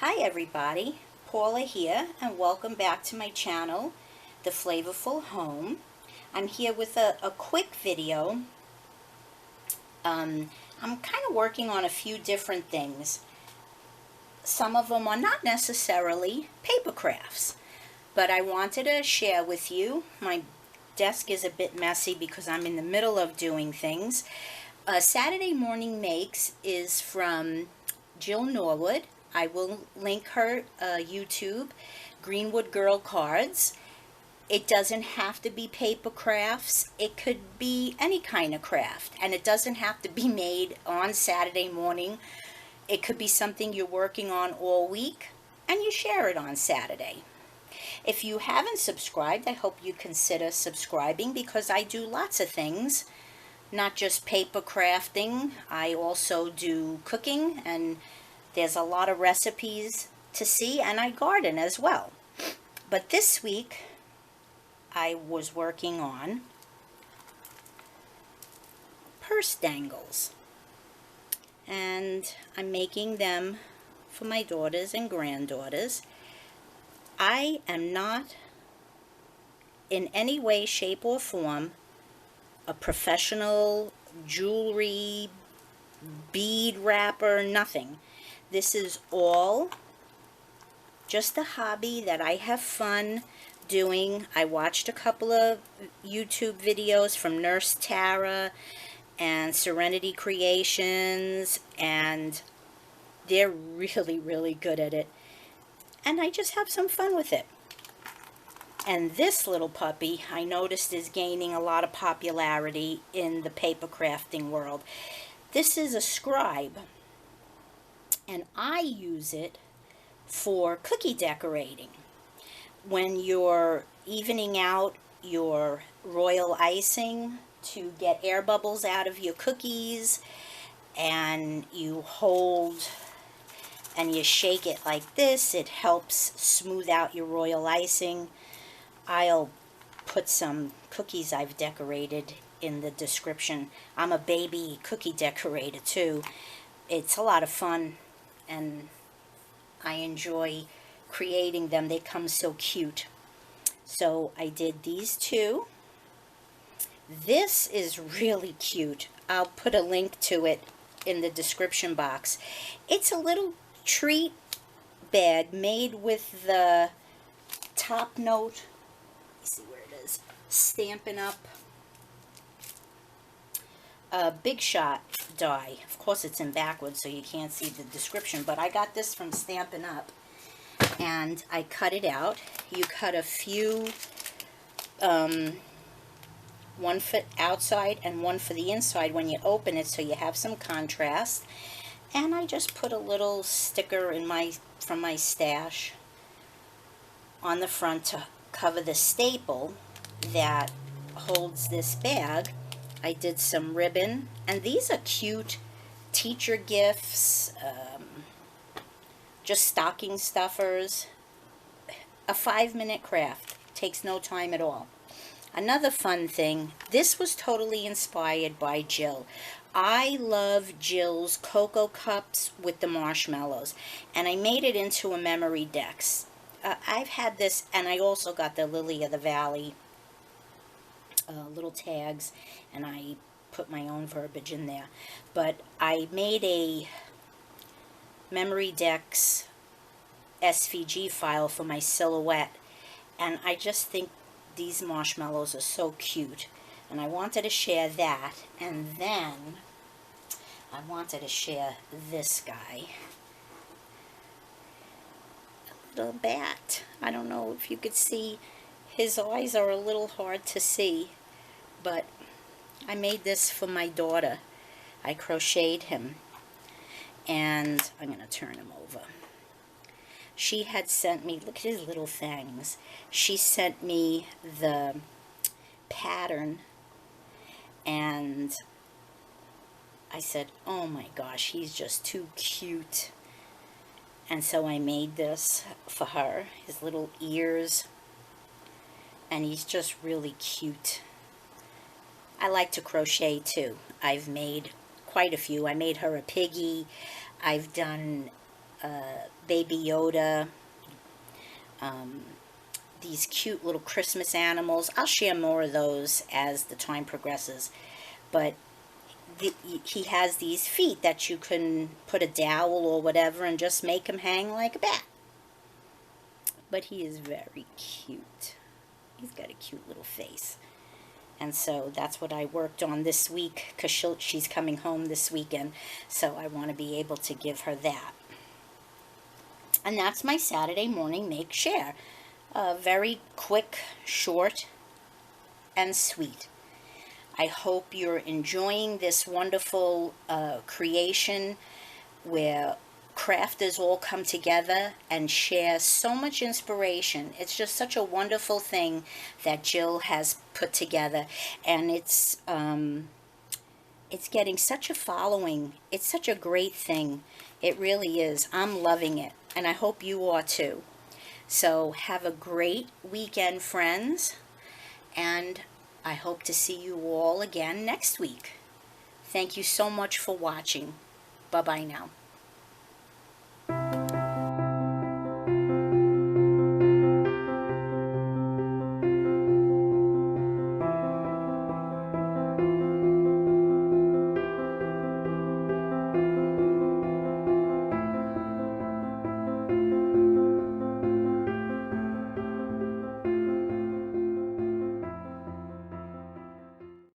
Hi everybody, Paula here, and welcome back to my channel, The Flavorful Home. I'm here with a quick video. I'm kind of working on a few different things. Some of them are not necessarily paper crafts, but I wanted to share with you. My desk is a bit messy because I'm in the middle of doing things. Saturday Morning Makes is from Jill Norwood. I will link her YouTube, Greenwood Girl Cards. It doesn't have to be paper crafts. It could be any kind of craft, and it doesn't have to be made on Saturday morning. It could be something you're working on all week and you share it on Saturday. If you haven't subscribed, I hope you consider subscribing because I do lots of things, not just paper crafting. I also do cooking, and there's a lot of recipes to see, and I garden as well. But this week I was working on purse dangles, and I'm making them for my daughters and granddaughters. I am not in any way, shape, or form a professional jewelry bead wrapper, nothing. This is all just a hobby that I have fun doing. I watched a couple of YouTube videos from Nurse Tara and Serenity Creations, and they're really, really good at it. And I just have some fun with it. And this little puppy, I noticed, is gaining a lot of popularity in the paper crafting world. This is a scribe, and I use it for cookie decorating. When you're evening out your royal icing to get air bubbles out of your cookies, and you hold and you shake it like this, it helps smooth out your royal icing. I'll put some cookies I've decorated in the description. I'm a baby cookie decorator too. It's a lot of fun, and I enjoy creating them. They come so cute. So I did these two. This is really cute. I'll put a link to it in the description box. It's a little treat bag made with the top note. Let me see where it is. Stampin' Up! Big Shot die. Of course it's in backwards so you can't see the description, but I got this from Stampin' Up! And I cut it out. You cut a few, one for outside and one for the inside when you open it, so you have some contrast. And I just put a little sticker from my stash on the front to cover the staple that holds this bag. I did some ribbon, and these are cute teacher gifts, just stocking stuffers. A 5-minute craft, takes no time at all. Another fun thing, this was totally inspired by Jill. I love Jill's cocoa cups with the marshmallows, and I made it into a memory dex. I've had this, and I also got the Lily of the Valley little tags, and I put my own verbiage in there. But I made a memory dex SVG file for my silhouette, and I just think these marshmallows are so cute, and I wanted to share that. And then I wanted to share this guy, a little bat. I don't know if you could see, his eyes are a little hard to see, but I made this for my daughter. I crocheted him, and I'm going to turn him over. She had sent me, look at his little fangs. She sent me the pattern, and I said, oh my gosh, he's just too cute. And so I made this for her, his little ears, and he's just really cute. I like to crochet too. I've made quite a few. I made her a piggy. I've done Baby Yoda, these cute little Christmas animals. I'll share more of those as the time progresses. But he has these feet that you can put a dowel or whatever and just make him hang like a bat. But he is very cute. He's got a cute little face. And so that's what I worked on this week, because she's coming home this weekend, so I want to be able to give her that. And that's my Saturday morning make share. Very quick, short, and sweet. I hope you're enjoying this wonderful creation where crafters all come together and share so much inspiration. It's just such a wonderful thing that Jill has put together, and it's getting such a following. It's such a great thing. It really is. I'm loving it, and I hope you are too. So have a great weekend, friends, and I hope to see you all again next week. Thank you so much for watching. Bye-bye now.